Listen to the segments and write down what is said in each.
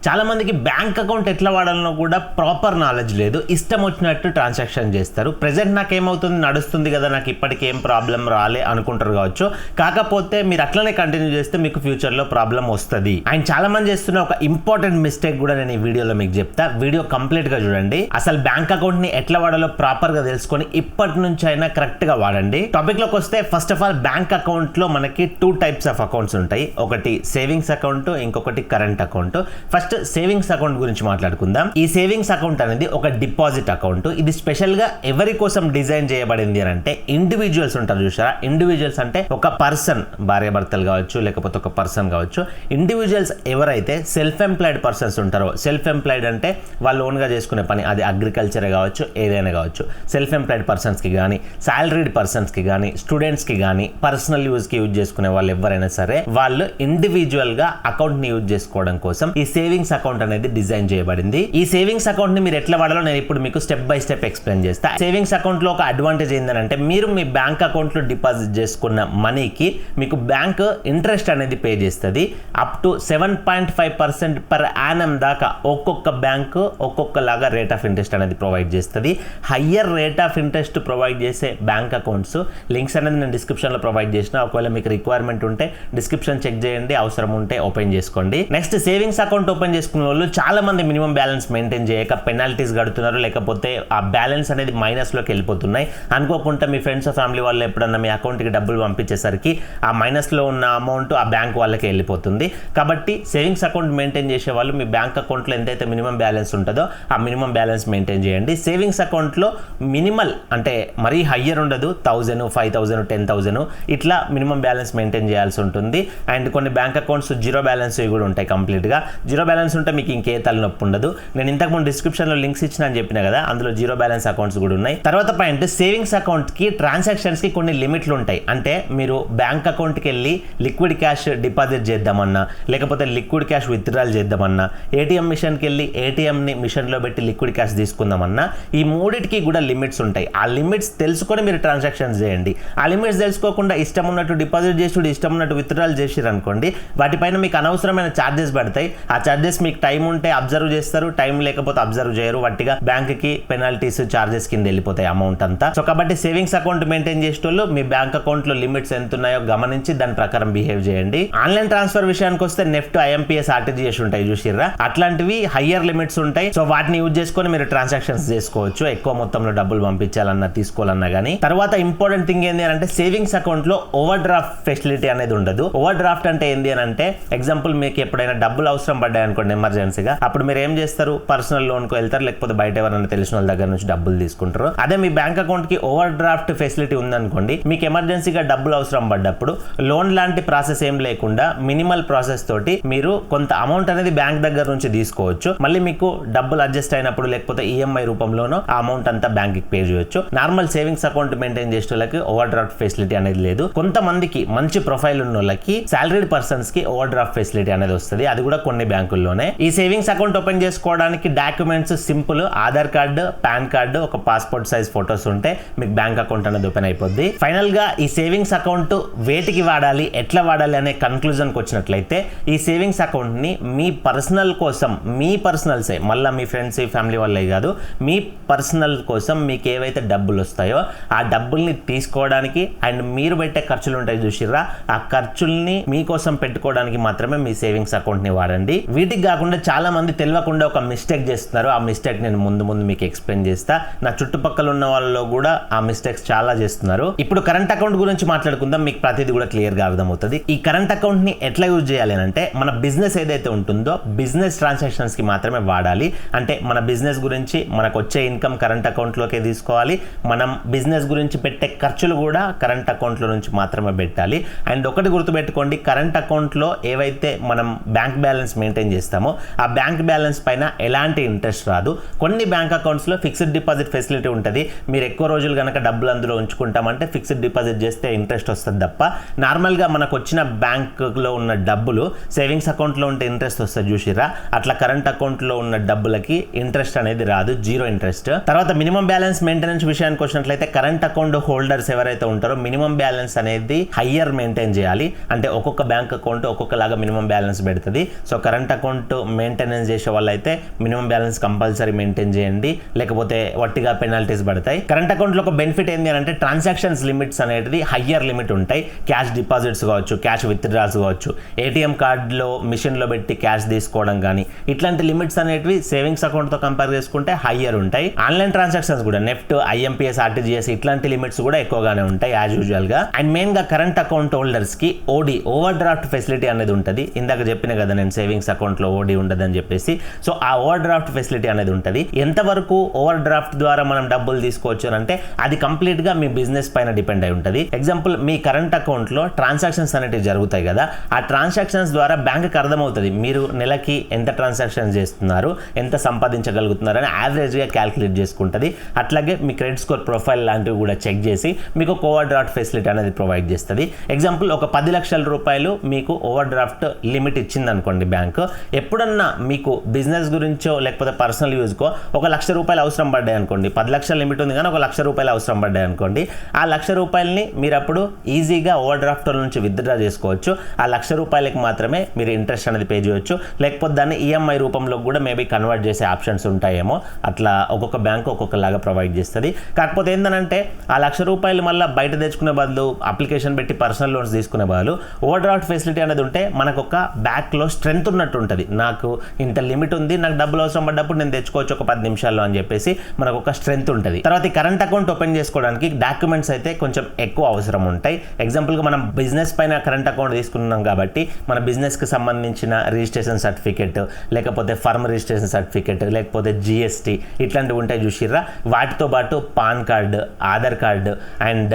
చాలా మందికి bank account ఎట్లా వాడాలనో కూడా ప్రాపర్ నాలెడ్జ్ లేదు. ఇష్టం వచ్చినట్టు ట్రాన్సాక్షన్ చేస్తారు. ప్రెజెంట్ నాకేమవుతుంది, నడుస్తుంది కదా, నాకు ఇప్పటికి ఏం ప్రాబ్లం రాలే అనుకుంటారు కావచ్చు. కాకపోతే మీరు అట్లనే కంటిన్యూ చేస్తే మీకు ఫ్యూచర్లో ప్రాబ్లం వస్తుంది. అండ్ చాలా మంది చేస్తున్న ఒక ఇంపార్టెంట్ మిస్టేక్ కూడా నేను ఈ వీడియోలో మీకు చెప్తా. వీడియో కంప్లీట్గా చూడండి. అసలు బ్యాంక్ అకౌంట్ని ఎట్లా వాడాలో ప్రాపర్గా తెలుసుకొని ఇప్పటి నుంచి అయినా కరెక్ట్గా వాడండి. టాపిక్లోకి వస్తే ఫస్ట్ ఆఫ్ ఆల్ బ్యాంక్ అకౌంట్లో మనకి 2 టైప్స్ ఆఫ్ అకౌంట్స్ ఉంటాయి. ఒకటి సేవింగ్స్ అకౌంట్, ఇంకొకటి current account. First savings account గురించి మాట్లాడుకుందాం. ఈ సేవింగ్స్ అకౌంట్ అనేది ఒక డిపాజిట్ అకౌంట్. ఇది స్పెషల్ గా ఎవరి కోసం డిజైన్ చేయబడింది అని అంటే ఇండివిజువల్స్ ఉంటారు చూసారా. ఇండివిజువల్స్ అంటే ఒక పర్సన్, భార్య భర్తలు కావచ్చు, లేకపోతే ఒక పర్సన్ కావచ్చు. ఇండివిజువల్స్ ఎవరైతే సెల్ఫ్ ఎంప్లాయిడ్ పర్సన్స్ ఉంటారో, సెల్ఫ్ ఎంప్లాయిడ్ అంటే వాళ్ళు ఓన్ గా చేసుకునే పని, అది అగ్రికల్చర్ కావచ్చు, ఏదైనా కావచ్చు. సెల్ఫ్ ఎంప్లాయిడ్ పర్సన్స్ కి కానీ, సాలరీడ్ పర్సన్స్ కి కానీ, స్టూడెంట్స్ కి కానీ, పర్సనల్ యూజ్ కి యూజ్ చేసుకునే వాళ్ళు ఎవరైనా సరే వాళ్ళు ఇండివిజువల్ గా అకౌంట్ ని యూజ్ చేసుకోవడం కోసం ఈ సేవింగ్స్ అకౌంట్ అనేది డిజైన్ చేయబడింది. ఈ సేవింగ్స్ అకౌంట్ ని మీరు ఎట్లా వాడాలో నేను ఇప్పుడు మీకు స్టెప్ బై స్టెప్ ఎక్స్ప్లెయిన్ చేస్తా. సేవింగ్స్ అకౌంట్ లో ఒక అడ్వాంటేజ్ ఏంటంటే మీరు మీ బ్యాంక్ అకౌంట్ లో డిపాజిట్ చేసుకున్న మనీకి మీకు బ్యాంక్ ఇంట్రెస్ట్ అనేది పే చేస్తుంది. అప్ టు 7.5% పర్ యానం దాకా ఒక్కొక్క బ్యాంకు ఒక్కొక్కలాగా రేట్ ఆఫ్ ఇంట్రెస్ట్ అనేది ప్రొవైడ్ చేస్తుంది. Higher rate of interest provide చేసే బ్యాంక్ అకౌంట్స్ లింక్స్ అనేది నేను డిస్క్రిప్షన్ లో ప్రొవైడ్ చేసిన. ఒకవేళ మీకు రిక్వైర్మెంట్ ఉంటే డిస్క్రిప్షన్ చెక్ చేయండి, అవసరం ఉంటే ఓపెన్ చేసుకోండి. నెక్స్ట్ సేవింగ్స్ అకౌంట్ ఓపెన్ చేసుకున్న వాళ్ళు చాలా మంది మినిమం బ్యాలెన్స్ మెయింటైన్ చేయక పెనాల్టీస్ కడుతున్నారు, లేకపోతే ఆ బ్యాలెన్స్ అనేది మైనస్ లోకి వెళ్ళిపోతున్నాయి. అనుకోకుండా మీ ఫ్రెండ్స్ ఫ్యామిలీ వాళ్ళు ఎప్పుడన్నా మీ అకౌంట్కి డబ్బులు పంపించేసరికి ఆ మైనస్ లో ఉన్న అమౌంట్ ఆ బ్యాంక్ వాళ్ళకి వెళ్ళిపోతుంది. కాబట్టి సేవింగ్స్ అకౌంట్ మెయింటైన్ చేసే వాళ్ళు మీ బ్యాంక్ అకౌంట్లో ఎంతైతే మినిమం బ్యాలెన్స్ ఉంటుందో ఆ మినిమం బ్యాలెన్స్ మెయింటైన్ చేయండి. సేవింగ్స్ అకౌంట్లో మినిమల్ అంటే మరీ హయ్యర్ ఉండదు, 1000, 5000, 10,000 ఇట్లా మినిమం బ్యాలెన్స్ మెయింటైన్ చేయాల్సి ఉంటుంది. అండ్ కొన్ని బ్యాంక్ అకౌంట్స్ జీరో బ్యాలెన్స్ కూడా ఉంటాయి. కంప్లీట్గా జీరో బ్యాలెన్స్ ఉంటే మీకు ఇంకే తలనొప్పి ఉండదు. నేను ఇంతకుముందు డిస్క్రిప్షన్లో లింక్స్ ఇచ్చిన అని చెప్పిన కదా, అందులో జీరో బ్యాలెన్స్ అకౌంట్స్ కూడా ఉన్నాయి. తర్వాత పాయింట్, సేవింగ్స్ అకౌంట్కి ట్రాన్సాక్షన్స్కి కొన్ని లిమిట్లు ఉంటాయి. అంటే మీరు బ్యాంక్ అకౌంట్కి వెళ్ళి లిక్విడ్ క్యాష్ డిపాజిట్ చేద్దామన్నా, లేకపోతే లిక్విడ్ క్యాష్ విత్డ్రాల్ చేద్దామన్నా, ఏటీఎం మిషన్కి వెళ్ళి ఏటీఎంని మిషన్లో పెట్టి లిక్విడ్ క్యాష్ తీసుకుందామన్నా, ఈ మూడింటికి కూడా లిమిట్స్ ఉంటాయి. ఆ లిమిట్స్ తెలుసుకొని మీరు ట్రాన్సాక్షన్స్ చేయండి. ఆ లిమిట్స్ తెలుసుకోకుండా ఇష్టం ఉన్నట్టు డిపాజిట్ చేసి ఇష్టం ఉన్నట్టు విత్డ్రాల్ చేసిరు అనుకోండి, వాటిపైన మీకు అనవసరమైన ఛార్జెస్ పడతాయి. ఆ ఛార్జెస్ మీకు టైం ఉంటే అబ్జర్వ్ చేస్తారు, టైం లేకపోతే అబ్జర్వ్ చేయరు. వాటిగా బ్యాంక్ కి పెనాల్టీస్, చార్జెస్ కింద వెళ్ళిపోతాయి అమౌంట్ అంతా. సో కాబట్టి సేవింగ్స్ అకౌంట్ మెయింటైన్ చేసేటోళ్ళు మీ బ్యాంక్ అకౌంట్ లో లిమిట్స్ ఎంత ఉన్నాయో గమనించి దాని ప్రకారం బిహేవ్ చేయండి. ఆన్లైన్ ట్రాన్స్ఫర్ విషయానికి వస్తే నెఫ్ట్, ఐఎంపీఎస్, ఆర్టీజీఎస్ ఉంటాయి చూసిర్రా, అట్లాంటివి హయ్యర్ లిమిట్స్ ఉంటాయి. సో వాటిని యూజ్ చేసుకొని మీరు ట్రాన్సాక్షన్స్ చేసుకోవచ్చు, ఎక్కువ మొత్తంలో డబ్బులు పంపించాలన్నా తీసుకోవాలన్నా కానీ. తర్వాత ఇంపార్టెంట్ థింగ్ ఏంటి అంటే సేవింగ్స్ అకౌంట్ లో ఓవర్ డ్రాఫ్ట్ ఫెసిలిటీ అనేది ఉండదు. ఓవర్ డ్రాఫ్ట్ అంటే ఏంటి అని అంటే ఎగ్జాంపుల్ మీకు ఎప్పుడైనా డబ్బులు అవసరం పడ్డాయి అనుకోండి ఎమర్జెన్సీగా, అప్పుడు మీరు ఏం చేస్తారు, పర్సనల్ లోన్ కు వెళ్తారు, లేకపోతే బయట ఎవరైనా తెలిసిన వాళ్ళ దగ్గర నుంచి డబ్బులు తీసుకుంటారు. అదే మీ బ్యాంక్ అకౌంట్ కి ఓవర్ డ్రాఫ్ట్ ఫెసిలిటీ ఉందనుకోండి, మీకు ఎమర్జెన్సీగా డబ్బులు అవసరం పడ్డప్పుడు లోన్ లాంటి ప్రాసెస్ ఏం లేకుండా మినిమల్ ప్రాసెస్ తోటి మీరు కొంత అమౌంట్ అనేది బ్యాంక్ దగ్గర నుంచి తీసుకోవచ్చు. మళ్ళీ మీకు డబ్బులు అడ్జస్ట్ అయినప్పుడు లేకపోతే ఈఎంఐ రూపంలోనో ఆ అమౌంట్ అంతా బ్యాంక్ కి పే చేయొచ్చు. నార్మల్ సేవింగ్స్ అకౌంట్ మెయింటైన్ చేసే వాళ్ళకి ఓవర్ డ్రాఫ్ట్ ఫెసిలిటీ అనేది లేదు. కొంతమందికి మంచి ప్రొఫైల్ ఉన్న వాళ్ళకి, సాలరీడ్ పర్సన్స్ కి ఓవర్ డ్రాఫ్ట్ ఫెసిలిటీ అనేది వస్తుంది. అది కూడా కొన్ని బ్యాంకుల్లోనే. ఈ సేవింగ్స్ అకౌంట్ ఓపెన్ చేసుకోవడానికి documents simple, Aadhaar card, pan card, ఒక పాస్పోర్ట్ సైజ్ ఫొటోస్ ఉంటే మీకు బ్యాంక్ అకౌంట్ అనేది ఓపెన్ అయిపోద్ది. ఫైనల్ గా ఈ సేవింగ్స్ అకౌంట్ వేటికి వాడాలి, ఎట్లా వాడాలి అనే కన్క్లూజన్ కి వచ్చినట్లయితే ఈ సేవింగ్స్ అకౌంట్ ని మీ పర్సనల్ కోసం, మీ పర్సనల్సే, మళ్ళీ మీ ఫ్రెండ్స్ ఫ్యామిలీ వాళ్ళే కాదు, మీ పర్సనల్ కోసం మీకు ఏవైతే డబ్బులు వస్తాయో ఆ డబ్బుల్ని తీసుకోవడానికి అండ్ మీరు పెట్టే ఖర్చులు ఉంటాయి చూసిర్రా, ఆ ఖర్చుల్ని మీకోసం పెట్టుకోవడానికి మాత్రమే మీ సేవింగ్స్ అకౌంట్ ని వాడండి. వీటికి కాకుండా చాలా మంది తెలియకుండా ఒక మిస్టేక్ చేస్తున్నారు. ఆ మిస్టేక్ నేను ముందు మీకు ఎక్స్ప్లెయిన్ చేస్తా. నా చుట్టుపక్కల ఉన్న వాళ్ళలో కూడా ఆ మిస్టేక్స్ చాలా చేస్తున్నారు. ఇప్పుడు కరెంట్ అకౌంట్ గురించి మాట్లాడుకుందాం, మీకు ప్రతిదీ కూడా క్లియర్ గా అర్థమవుతుంది. ఈ కరెంట్ అకౌంట్ ని ఎట్లా యూజ్ చేయాలి అంటే మన బిజినెస్ ఏదైతే ఉంటుందో బిజినెస్ ట్రాన్సాక్షన్స్ కి మాత్రమే వాడాలి. అంటే మన బిజినెస్ గురించి మనకు వచ్చే ఇన్కమ్ కరెంట్ అకౌంట్ లోకే తీసుకోవాలి. మనం బిజినెస్ గురించి పెట్టే ఖర్చులు కూడా కరెంట్ అకౌంట్ లో నుంచి మాత్రమే పెట్టాలి. అండ్ ఒకటి గుర్తుపెట్టుకోండి, కరెంట్ అకౌంట్ లో ఏవైతే మనం బ్యాంక్ బ్యాలెన్స్ మెయింటైన్ చేస్తామో ఆ బ్యాంక్ బ్యాలెన్స్ పైన ఎలాంటి ఇంట్రెస్ట్ రాదు. కొన్ని బ్యాంక్ అకౌంట్స్ లో ఫిక్స్డ్ డిపాజిట్ ఫెసిలిటీ ఉంటుంది. మీరు ఎక్కువ రోజులు కనుక డబ్బులు అందులో ఉంచుకుంటామంటే ఫిక్స్డ్ డిపాజిట్ చేస్తే ఇంట్రెస్ట్ వస్తుంది తప్ప నార్మల్ గా మనకు వచ్చిన బ్యాంక్ లో ఉన్న డబ్బులు సేవింగ్స్ అకౌంట్ లో ఉంటే ఇంట్రెస్ట్ వస్తుంది చూసిరా, అట్లా కరెంట్ అకౌంట్ లో ఉన్న డబ్బులకి ఇంట్రెస్ట్ అనేది రాదు, జీరో ఇంట్రెస్ట్. తర్వాత మినిమం బ్యాలెన్స్ మెయింటెనెన్స్ విషయానికి వచ్చినట్లయితే కరెంట్ అకౌంట్ హోల్డర్స్ ఎవరైతే ఉంటారో మినిమం బ్యాలెన్స్ అనేది హయ్యర్ మెయింటైన్ చేయాలి. అంటే ఒక్కొక్క బ్యాంక్ అకౌంట్ ఒక్కొక్కలాగా మినిమం బ్యాలెన్స్ పెడుతుంది. So current account account maintenance చేసే వాళ్ళైతే మినిమం బ్యాలెన్స్ కంపల్సరీ మెయింటైన్ చేయండి, లేకపోతే వట్టిగా పెనాల్టీస్ పడతాయి. కరెంట్ అకౌంట్లో ఒక బెనిఫిట్ ఏంటి అంటే ట్రాన్సాక్షన్స్ లిమిట్స్ అనేది హయ్యర్ లిమిట్ ఉంటాయి. క్యాష్ డిపాజిట్స్ కావచ్చు, క్యాష్ విత్డ్రాల్స్ కావచ్చు, ఏటీఎం కార్డులో మిషన్లో పెట్టి క్యాష్ తీసుకోవడం కానీ ఇట్లాంటి లిమిట్స్ అనేటివి సేవింగ్స్ అకౌంట్తో కంపేర్ చేసుకుంటే హయ్యర్ ఉంటాయి. ఆన్లైన్ ట్రాన్సాక్షన్స్ కూడా నెఫ్ట్, ఐఎంపీఎస్, ఆర్టీజీఎస్ ఇట్లాంటి లిమిట్స్ కూడా ఎక్కువగానే ఉంటాయి యాజ్ యూజువల్ గా. అండ్ మెయిన్ గా కరెంట్ అకౌంట్ హోల్డర్స్ కి ఓడి ఓవర్ డ్రాఫ్ట్ ఫెసిలిటీ అనేది ఉంటుంది. ఇందాక చెప్పిన కదా నేను సేవింగ్స్ అకౌంట్ లో ఓడి ఉండదని చెప్పేసి. సో ఆ ఓవర్ డ్రాఫ్ట్ ఫెసిలిటీ అనేది ఉంటుంది. ఎంతవరకు ఓవర్ డ్రాఫ్ట్ ద్వారా మనం డబ్బులు తీసుకోవచ్చు అంటే అది కంప్లీట్ గా మీ బిజినెస్ పైన డిపెండ్ అయి ఉంటుంది. ఎగ్జాంపుల్, మీ కరెంట్ అకౌంట్ లో ట్రాన్సాక్షన్స్ అనేవి జరుగుతాయి కదా, ఆ ట్రాన్సాక్షన్స్ ద్వారా బ్యాంక్ అర్థమవుతుంది మీరు నెలకి ఎంత ట్రాన్సాక్షన్ చేస్తున్నారు, ఎంత సంపాదించగలుగుతున్నారు అని యావరేజ్ గా క్యాల్కులేట్ చేసుకుంటుంది. అట్లాగే మీ క్రెడిట్ స్కోర్ ప్రొఫైల్ లాంటివి కూడా చెక్ చేసి మీకు ఒక ఓవర్ డ్రాఫ్ట్ ఫెసిలిటీ అనేది ప్రొవైడ్ చేస్తుంది. ఎగ్జాంపుల్, ఒక 10 లక్షల రూపాయలు మీకు ఓవర్ డ్రాఫ్ట్ లిమిట్ ఇచ్చింది అనుకోండి బ్యాంకు. ఎప్పుడన్నా మీకు బిజినెస్ గురించో లేకపోతే పర్సనల్ యూజ్కో ఒక 1,00,000 రూపాయలు అవసరం పడ్డాయి అనుకోండి, 10 లక్షల లిమిట్ ఉంది కానీ ఒక 1,00,000 రూపాయలు అవసరం పడ్డాయి అనుకోండి, ఆ 1,00,000 రూపాయలని మీరు అప్పుడు ఈజీగా ఓవర్ డ్రాఫ్ట్ నుంచి విత్డ్రా చేసుకోవచ్చు. ఆ 1,00,000 రూపాయలకి మాత్రమే మీరు ఇంట్రెస్ట్ అనేది పే చేయవచ్చు, లేకపోతే దాన్ని ఈఎంఐ రూపంలో కూడా మేబీ కన్వర్ట్ చేసే ఆప్షన్స్ ఉంటాయేమో. అట్లా ఒక్కొక్క బ్యాంకు ఒక్కొక్కలాగా ప్రొవైడ్ చేస్తుంది. కాకపోతే ఏంటంటే ఆ 1,00,000 రూపాయలు మళ్ళీ బయట తెచ్చుకునే బదులు, అప్లికేషన్ పెట్టి పర్సనల్ లోన్స్ తీసుకునే బదులు ఓవర్ డ్రాఫ్ట్ ఫెసిలిటీ అనేది ఉంటే మనకు ఒక బ్యాక్లో స్ట్రెంత్ ఉన్నట్టు ఉంటుంది. నాకు ఇంత లిమిట్ ఉంది, నాకు డబ్బులు అవసరం పడ్డప్పుడు నేను తెచ్చుకోవచ్చు ఒక 10 నిమిషాల్లో అని చెప్పేసి మనకు ఒక స్ట్రెంత్ ఉంటుంది. తర్వాత ఈ కరెంట్ అకౌంట్ ఓపెన్ చేసుకోవడానికి డాక్యుమెంట్స్ అయితే కొంచెం ఎక్కువ అవసరం ఉంటాయి. ఎగ్జాంపుల్గా మనం బిజినెస్ పైన కరెంట్ అకౌంట్ తీసుకున్నాం కాబట్టి మన బిజినెస్కి సంబంధించిన రిజిస్ట్రేషన్ సర్టిఫికేట్, లేకపోతే ఫర్మ్ రిజిస్ట్రేషన్ సర్టిఫికేట్, లేకపోతే జిఎస్టీ ఇట్లాంటివి ఉంటాయి చూసిర్రా. వాటితో పాటు pan card, Aadhaar card and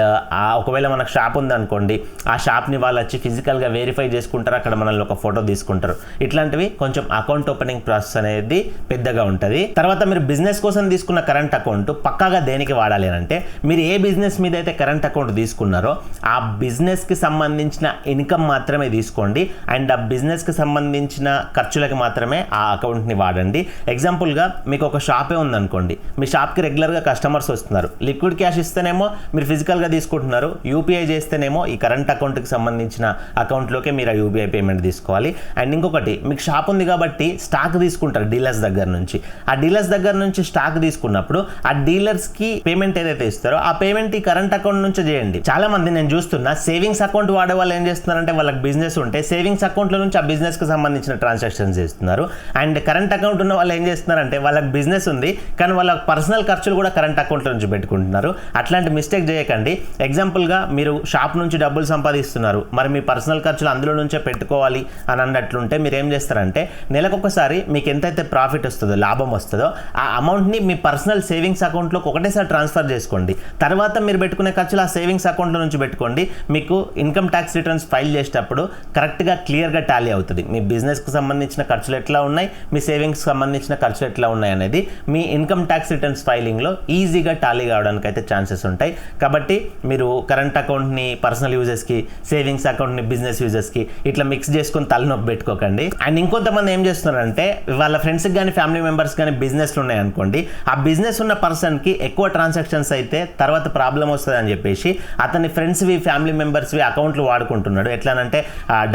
ఒకవేళ మనకు షాప్ ఉందనుకోండి, ఆ షాప్ని వాళ్ళు వచ్చి ఫిజికల్గా వెరిఫై చేసుకుంటారు, అక్కడ మనల్ని ఒక ఫోటో తీసుకుంటారు. ఇట్లాంటివి కొంచెం అకౌంట్ ఓపెనింగ్ ప్రాసెస్ అనేది పెద్దగా ఉంటుంది. తర్వాత మీరు బిజినెస్ కోసం తీసుకున్న కరెంట్ అకౌంట్ పక్కాగా దేనికి వాడాలి అంటే, మీరు ఏ బిజినెస్ మీద అయితే కరెంట్ అకౌంట్ తీసుకున్నారో ఆ బిజినెస్కి సంబంధించిన ఇన్కమ్ మాత్రమే తీసుకోండి అండ్ ఆ బిజినెస్కి సంబంధించిన ఖర్చులకి మాత్రమే ఆ అకౌంట్ని వాడండి. ఎగ్జాంపుల్గా మీకు ఒక షాపే ఉందనుకోండి, మీ షాప్కి రెగ్యులర్గా కస్టమర్స్ వస్తున్నారు, లిక్విడ్ క్యాష్ ఇస్తేనేమో మీరు ఫిజికల్గా తీసుకుంటున్నారు, యూపీఐ చేస్తేనేమో ఈ కరెంట్ అకౌంట్కి సంబంధించిన అకౌంట్లోకే మీరు ఆ యూపీఐ పేమెంట్ తీసుకోవాలి. అండ్ ఇంకొకటి, మీకు షాప్ ఉంది కాబట్టి స్టాక్ తీసుకుంటారు డీలర్స్ దగ్గర నుంచి. ఆ డీలర్స్ దగ్గర నుంచి స్టాక్ తీసుకున్నప్పుడు ఆ డీలర్స్కి పేమెంట్ ఏదైతే ఇస్తారో ఆ పేమెంట్ ఈ కరెంట్ అకౌంట్ నుంచి చేయండి. చాలా మంది నేను చూస్తున్నా సేవింగ్స్ అకౌంట్ వాడే వాళ్ళు ఏం చేస్తున్నారంటే, వాళ్ళకి బిజినెస్ ఉంటే సేవింగ్స్ అకౌంట్లో నుంచి ఆ బిజినెస్కి సంబంధించిన ట్రాన్సాక్షన్స్ చేస్తున్నారు. అండ్ కరెంట్ అకౌంట్ ఉన్న వాళ్ళు ఏం చేస్తున్నారంటే, వాళ్ళకి బిజినెస్ ఉంది కానీ వాళ్ళ పర్సనల్ ఖర్చులు కూడా కరెంట్ అకౌంట్లో నుంచి పెట్టుకుంటున్నారు. అట్లాంటి మిస్టేక్ చేయకండి. ఎగ్జాంపుల్గా మీరు షాప్ నుంచి డబ్బులు సంపాదిస్తున్నారు, మరి మీ పర్సనల్ ఖర్చులు అందులో నుంచే పెట్టుకోవాలి అని అన్నట్లుంటే మీరు ఏం చేస్తారంటే, నెలకొకసారి మీకు ఎంతైతే ప్రాఫిట్ వస్తుందో, లాభం వస్తుందో ఆ అమౌంట్ని మీ పర్సనల్ సేవింగ్స్ అకౌంట్లోకి ఒకటేసారి ట్రాన్స్ఫర్ చేసుకోండి. తర్వాత మీరు పెట్టుకునే ఖర్చులు ఆ సేవింగ్స్ అకౌంట్లో నుంచి పెట్టుకోండి. మీకు ఇన్కమ్ ట్యాక్స్ రిటర్న్స్ ఫైల్ చేసేటప్పుడు కరెక్ట్గా క్లియర్గా టాలీ అవుతుంది. మీ బిజినెస్కి సంబంధించిన ఖర్చులు ఎట్లా ఉన్నాయి, మీ సేవింగ్స్కి సంబంధించిన ఖర్చులు ఎట్లా ఉన్నాయి అనేది మీ ఇన్కమ్ ట్యాక్స్ రిటర్న్స్ ఫైలింగ్లో ఈజీగా టాలీ కావడానికి అయితే ఛాన్సెస్ ఉంటాయి. కాబట్టి మీరు కరెంట్ అకౌంట్ని పర్సనల్ యూజెస్కి, సేవింగ్స్ అకౌంట్ని బిజినెస్ యూజెస్కి ఇట్లా మిక్స్ చేసుకుని తలనొప్పి పెట్టుకోకండి. అండ్ ఇంకొంతమంది ఏం చేస్తున్నారంటే, వాళ్ళ ఫ్రెండ్స్కి కానీ ఫ్యామిలీ మెంబర్స్ కానీ బిజినెస్లు ఉన్నాయనుకోండి, ఆ బిజినెస్ ఉన్న పర్సన్కి ఎక్కువ ట్రాన్సాక్షన్స్ అయితే తర్వాత ప్రాబ్లం వస్తుంది అని చెప్పేసి అతని ఫ్రెండ్స్వి, ఫ్యామిలీ మెంబర్స్వి అకౌంట్లు వాడుకుంటున్నాడు. ఎట్లానంటే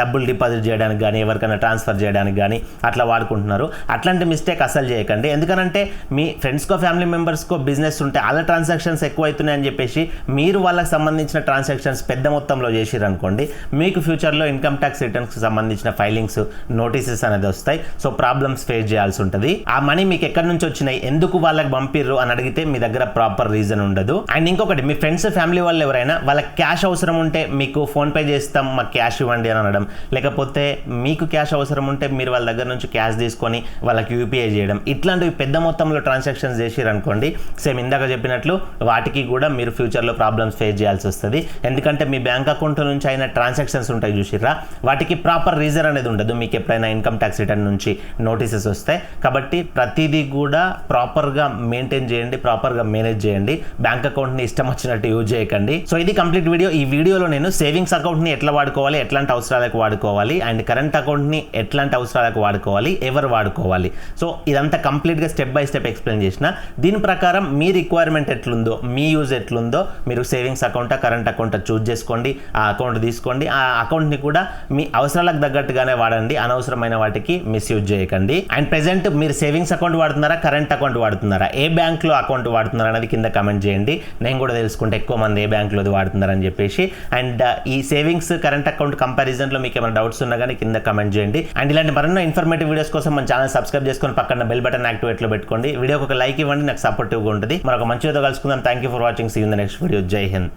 డబ్బులు డిపాజిట్ చేయడానికి కానీ, ఎవరికైనా ట్రాన్స్ఫర్ చేయడానికి కానీ అట్లా వాడుకుంటున్నారు. అట్లాంటి మిస్టేక్ అసలు చేయకండి. ఎందుకనంటే మీ ఫ్రెండ్స్కో ఫ్యామిలీ మెంబర్స్కో బిజినెస్ ఉంటే వాళ్ళ ట్రాన్సాక్షన్స్ ఎక్కువ అవుతున్నాయి అని చెప్పేసి మీరు వాళ్ళకి సంబంధించిన ట్రాన్సాక్షన్స్ పెద్ద మొత్తంలో చేసిరనుకోండి, మీకు ఫ్యూచర్లో ఇన్కమ్ ట్యాక్స్ రిటర్న్స్కి సంబంధించిన ఫైలింగ్స్, నోటీసెస్ అనేది వస్తాయి. సో ప్రాబ్లమ్స్ ఫేస్ చేయాల్సి ఉంటుంది. ఆ మనీ మీకు ఎక్కడి నుంచి వచ్చినాయి, ఎందుకు వాళ్ళకి పంపిర్రు అని అడిగితే మీ దగ్గర ప్రాపర్ రీజన్ ఉండదు. అండ్ ఇంకొకటి, మీ ఫ్రెండ్స్ ఫ్యామిలీ వాళ్ళు ఎవరైనా వాళ్ళకి క్యాష్ అవసరం ఉంటే మీకు ఫోన్పే చేస్తాం, మాకు క్యాష్ ఇవ్వండి అని అనడం, లేకపోతే మీకు క్యాష్ అవసరం ఉంటే మీరు వాళ్ళ దగ్గర నుంచి క్యాష్ తీసుకొని వాళ్ళకి యూపీఐ చేయడం, ఇట్లాంటివి పెద్ద మొత్తంలో ట్రాన్సాక్షన్స్ చేసిరనుకోండి, సేమ్ ఇందాక చెప్పినట్లు వాటికి కూడా మీరు ఫ్యూచర్లో ప్రాబ్లమ్స్ ఫేస్ చేయాల్సి వస్తుంది. ఎందుకంటే మీ బ్యాంక్ అకౌంట్ నుంచి అయిన ట్రాన్సాక్షన్స్ ఉంటాయి చూసిర్రా, వాటికి ప్రాపర్ రీజన్ అనేది ఉండదు. మీకు ఎప్పుడైనా ఇన్కమ్ ట్యాక్స్ రిటర్న్ నుంచి నోటీసెస్ వస్తాయి. కాబట్టి ప్రతిదీ కూడా ప్రాపర్గా మెయింటైన్ చేయండి, ప్రాపర్గా మేనేజ్ చేయండి. బ్యాంక్ అకౌంట్ని ఇష్టం వచ్చినట్టు యూజ్ చేయకండి. సో ఇది కంప్లీట్ వీడియో. ఈ వీడియోలో నేను సేవింగ్స్ అకౌంట్ని ఎట్లా వాడుకోవాలి, ఎట్లాంటి అవసరాలకు వాడుకోవాలి, అండ్ కరెంట్ అకౌంట్ని ఎట్లాంటి అవసరాలకు వాడుకోవాలి, ఎవరు వాడుకోవాలి, సో ఇదంతా కంప్లీట్గా స్టెప్ బై స్టెప్ ఎక్స్ప్లెయిన్ చేసిన. దీని ప్రకారం మీ రిక్వైర్మెంట్ ఎట్లుందో, మీ యూజ్ ఎట్లుందో మీరు సేవింగ్స్ అకౌంటా కరెంట్ అకౌంటా చూజ్ చేసుకోండి. ఆ అకౌంట్ తీసుకోండి. ఆ అకౌంట్ని కూడా మీ అవసరాలకు తగ్గట్టుగానే వాడండి. అనవసరమైన వాటికి వాటికి మిస్యూజ్ చేయకండి. అండ్ ప్రెసెంట్ మీరు సేవింగ్స్ అకౌంట్ వాడుతున్నారా, కరెంట్ అకౌంట్ వాడుతున్నారా, ఏ బ్యాంక్లో అకౌంట్ వాడుతున్నారా అనేది కింద కమెంట్ చేయండి. నేను కూడా తెలుసుకుంటే ఎక్కువ మంది ఏ బ్యాంక్లో వాడుతున్నారని చెప్పేసి. అండ్ ఈ సేవింగ్స్ కరెంట్ అకౌంట్ కంపారిజన్లో మీకు ఏమైనా డౌట్స్ ఉన్నా కానీ కింద కమెంట్ చేయండి. అండ్ ఇలాంటి మరెన్నో ఇన్ఫర్మేటివ్ వీడియోస్ కోసం మన ఛానల్ సబ్స్క్రైబ్ చేసుకొని పక్కన బెల్ బటన్ యాక్టివేట్లో పెట్టుకోండి. వీడియోకి ఒక లైక్ ఇవ్వండి, నాకు సపోర్టివ్గా ఉంటుంది. మరొక మంచి వీడియో కలుసుకుందాం. Thank you for watching. See you in the next video. Jai Hind.